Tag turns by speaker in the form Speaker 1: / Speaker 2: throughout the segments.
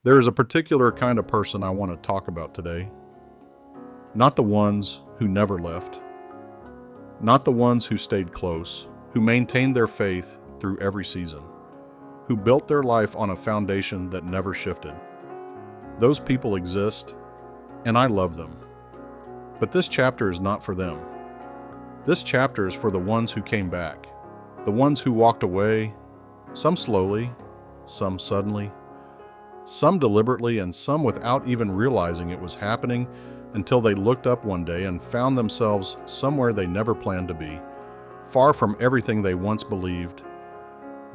Speaker 1: There is a particular kind of person I want to talk about today. Not the ones who never left. Not the ones who stayed close, who maintained their faith through every season, who built their life on a foundation that never shifted. Those people exist, and I love them. But this chapter is not for them. This chapter is for the ones who came back, the ones who walked away, some slowly, some suddenly, some deliberately, and some without even realizing it was happening until they looked up one day and found themselves somewhere they never planned to be, far from everything they once believed,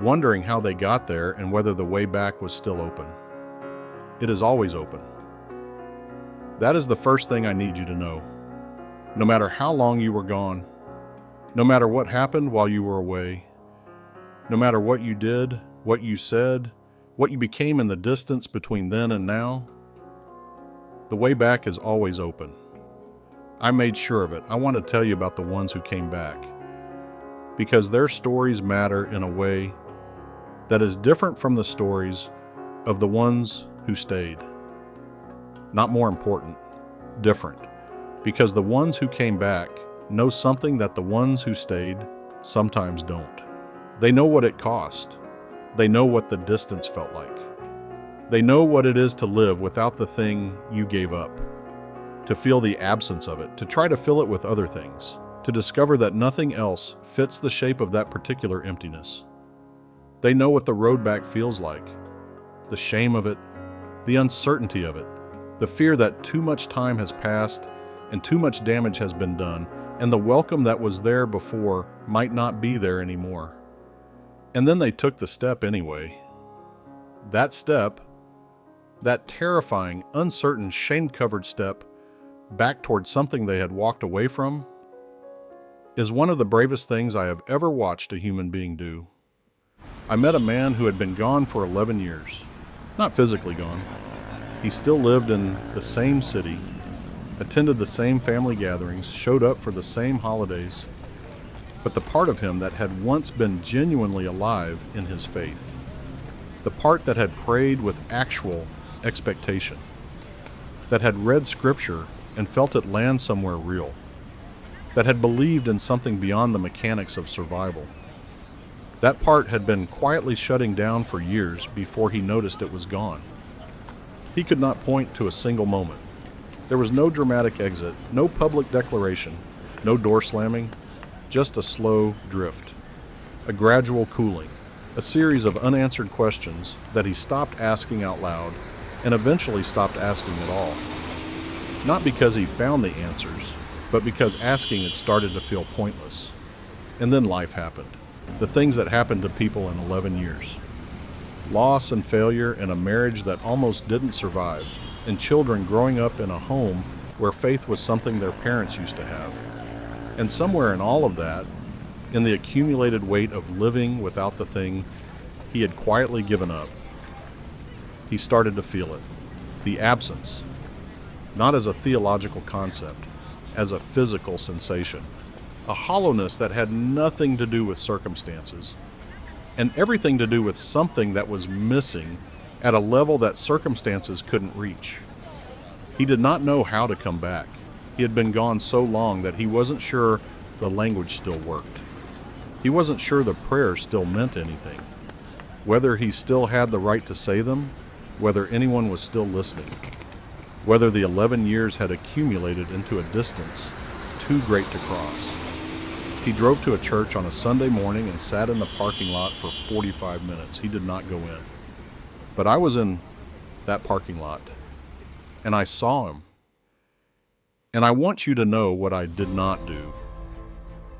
Speaker 1: wondering how they got there and whether the way back was still open. It is always open. That is the first thing I need you to know. No matter how long you were gone, no matter what happened while you were away, no matter what you did, what you said, what you became in the distance between then and now, the way back is always open. I made sure of it. I want to tell you about the ones who came back, because their stories matter in a way that is different from the stories of the ones who stayed. Not more important, different, because the ones who came back know something that the ones who stayed sometimes don't. They know what it cost. They know what the distance felt like. They know what it is to live without the thing you gave up, to feel the absence of it, to try to fill it with other things, to discover that nothing else fits the shape of that particular emptiness. They know what the road back feels like, the shame of it, the uncertainty of it, the fear that too much time has passed and too much damage has been done, and the welcome that was there before might not be there anymore. And then they took the step anyway. That step, that terrifying, uncertain, shame-covered step back towards something they had walked away from, is one of the bravest things I have ever watched a human being do. I met a man who had been gone for 11 years. Not physically gone. He still lived in the same city, attended the same family gatherings, showed up for the same holidays, but the part of him that had once been genuinely alive in his faith, the part that had prayed with actual expectation, that had read scripture and felt it land somewhere real, that had believed in something beyond the mechanics of survival. That part had been quietly shutting down for years before he noticed it was gone. He could not point to a single moment. There was no dramatic exit, no public declaration, no door slamming, just a slow drift, a gradual cooling, a series of unanswered questions that he stopped asking out loud and eventually stopped asking at all. Not because he found the answers, but because asking had started to feel pointless. And then life happened. The things that happened to people in 11 years. Loss and failure in a marriage that almost didn't survive, and children growing up in a home where faith was something their parents used to have. And somewhere in all of that, in the accumulated weight of living without the thing he had quietly given up, he started to feel it. The absence. Not as a theological concept, as a physical sensation. A hollowness that had nothing to do with circumstances, and everything to do with something that was missing at a level that circumstances couldn't reach. He did not know how to come back. He had been gone so long that he wasn't sure the language still worked. He wasn't sure the prayers still meant anything, whether he still had the right to say them, whether anyone was still listening, whether the 11 years had accumulated into a distance too great to cross. He drove to a church on a Sunday morning and sat in the parking lot for 45 minutes. He did not go in. But I was in that parking lot, and I saw him. And I want you to know what I did not do.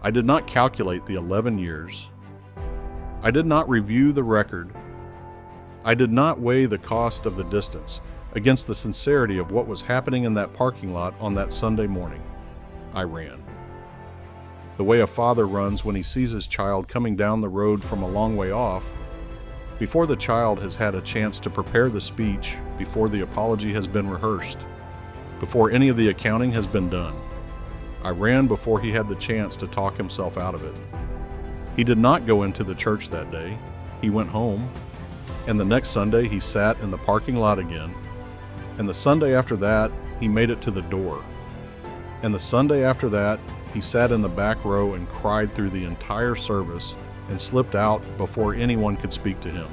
Speaker 1: I did not calculate the 11 years. I did not review the record. I did not weigh the cost of the distance against the sincerity of what was happening in that parking lot on that Sunday morning. I ran. The way a father runs when he sees his child coming down the road from a long way off, before the child has had a chance to prepare the speech, before the apology has been rehearsed, before any of the accounting has been done. I ran before he had the chance to talk himself out of it. He did not go into the church that day. He went home. And the next Sunday, he sat in the parking lot again. And the Sunday after that, he made it to the door. And the Sunday after that, he sat in the back row and cried through the entire service and slipped out before anyone could speak to him.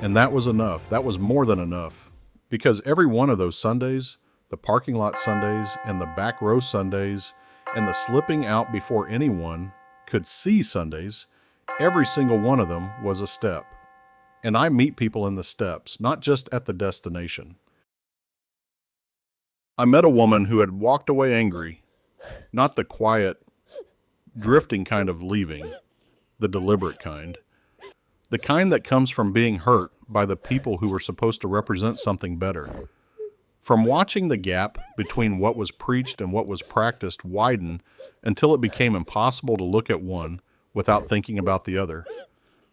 Speaker 1: And that was enough. That was more than enough. Because every one of those Sundays, the parking lot Sundays and the back row Sundays and the slipping out before anyone could see Sundays, every single one of them was a step. And I meet people in the steps, not just at the destination. I met a woman who had walked away angry, not the quiet, drifting kind of leaving, the deliberate kind. The kind that comes from being hurt by the people who were supposed to represent something better. From watching the gap between what was preached and what was practiced widen until it became impossible to look at one without thinking about the other.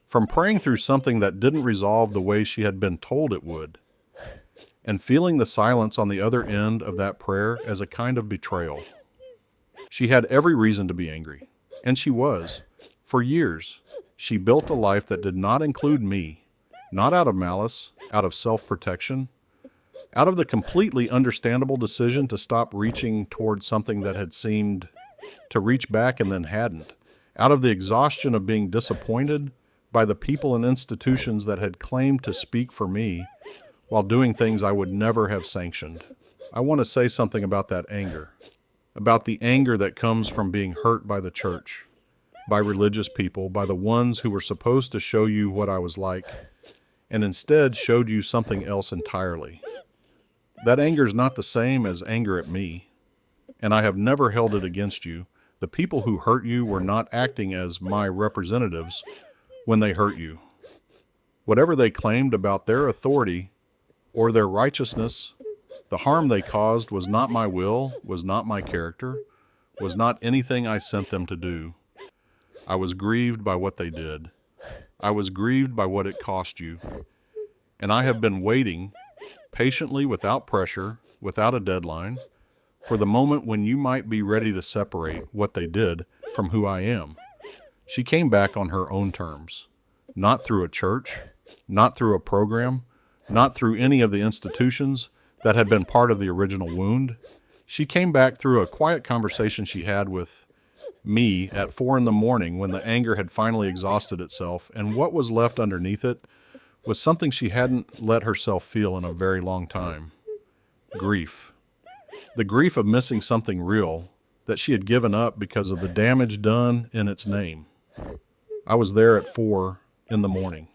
Speaker 1: From praying through something that didn't resolve the way she had been told it would. And feeling the silence on the other end of that prayer as a kind of betrayal. She had every reason to be angry. And she was. For years, she built a life that did not include me. Not out of malice, out of self-protection. Out of the completely understandable decision to stop reaching toward something that had seemed to reach back and then hadn't. Out of the exhaustion of being disappointed by the people and institutions that had claimed to speak for me while doing things I would never have sanctioned. I want to say something about that anger. About the anger that comes from being hurt by the church, by religious people, by the ones who were supposed to show you what I was like, and instead showed you something else entirely. That anger is not the same as anger at me, and I have never held it against you. The people who hurt you were not acting as my representatives when they hurt you. Whatever they claimed about their authority or their righteousness, the harm they caused was not my will, was not my character, was not anything I sent them to do. I was grieved by what they did. I was grieved by what it cost you. And I have been waiting, patiently, without pressure, without a deadline, for the moment when you might be ready to separate what they did from who I am. She came back on her own terms, not through a church, not through a program, not through any of the institutions that had been part of the original wound. She came back through a quiet conversation she had with me at 4 a.m. when the anger had finally exhausted itself, and what was left underneath it was something she hadn't let herself feel in a very long time. Grief. The grief of missing something real that she had given up because of the damage done in its name. I was there at 4 a.m.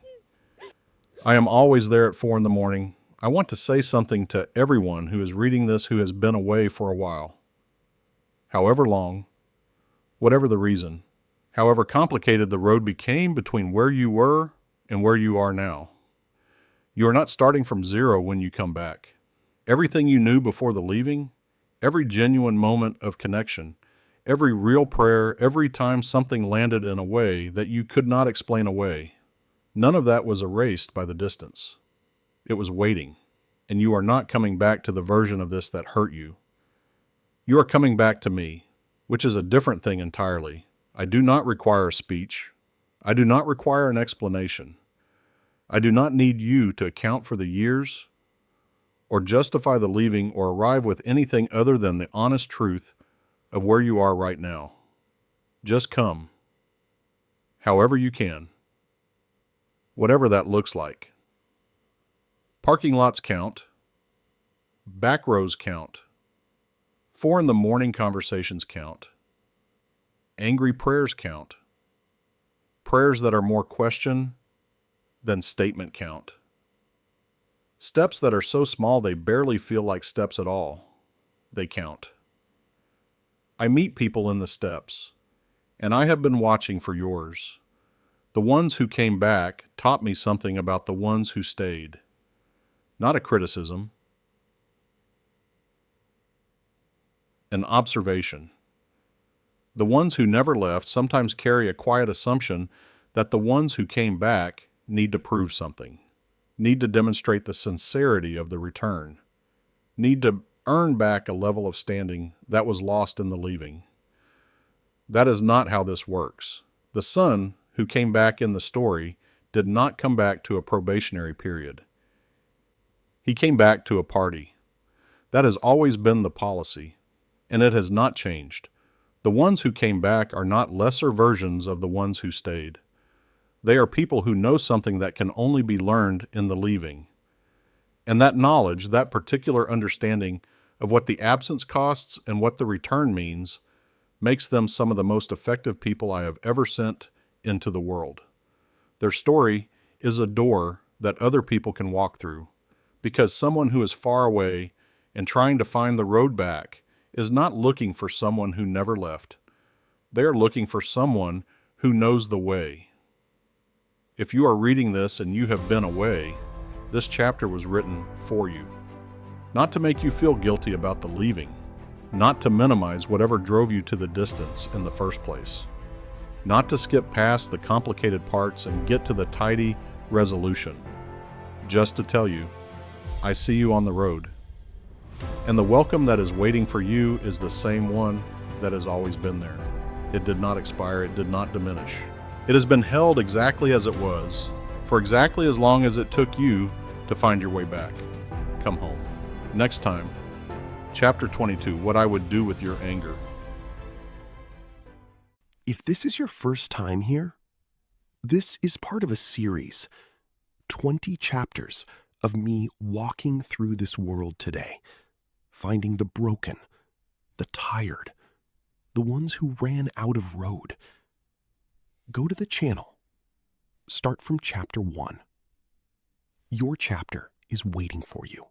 Speaker 1: I am always there at 4 a.m. I want to say something to everyone who is reading this who has been away for a while. However long, whatever the reason, however complicated the road became between where you were and where you are now. You are not starting from zero when you come back. Everything you knew before the leaving, every genuine moment of connection, every real prayer, every time something landed in a way that you could not explain away, none of that was erased by the distance. It was waiting, and you are not coming back to the version of this that hurt you. You are coming back to me, which is a different thing entirely. I do not require a speech. I do not require an explanation. I do not need you to account for the years or justify the leaving or arrive with anything other than the honest truth of where you are right now. Just come, however you can, whatever that looks like. Parking lots count. Back rows count. 4 a.m. conversations count. Angry prayers count. Prayers that are more question than statement count. Steps that are so small they barely feel like steps at all. They count. I meet people in the steps, and I have been watching for yours. The ones who came back taught me something about the ones who stayed. Not a criticism, an observation. The ones who never left sometimes carry a quiet assumption that the ones who came back need to prove something, need to demonstrate the sincerity of the return, need to earn back a level of standing that was lost in the leaving. That is not how this works. The son who came back in the story did not come back to a probationary period. He came back to a party. That has always been the policy, and it has not changed. The ones who came back are not lesser versions of the ones who stayed. They are people who know something that can only be learned in the leaving. And that knowledge, that particular understanding of what the absence costs and what the return means, makes them some of the most effective people I have ever sent into the world. Their story is a door that other people can walk through, because someone who is far away and trying to find the road back is not looking for someone who never left. They are looking for someone who knows the way. If you are reading this and you have been away, this chapter was written for you. Not to make you feel guilty about the leaving, not to minimize whatever drove you to the distance in the first place, not to skip past the complicated parts and get to the tidy resolution, just to tell you, I see you on the road. And the welcome that is waiting for you is the same one that has always been there. It did not expire, it did not diminish. It has been held exactly as it was, for exactly as long as it took you to find your way back. Come home. Next time, Chapter 22, What I Would Do with Your Anger.
Speaker 2: If this is your first time here, this is part of a series, 20 chapters of me walking through this world today, finding the broken, the tired, the ones who ran out of road. Go to the channel. Start from chapter 1. Your chapter is waiting for you.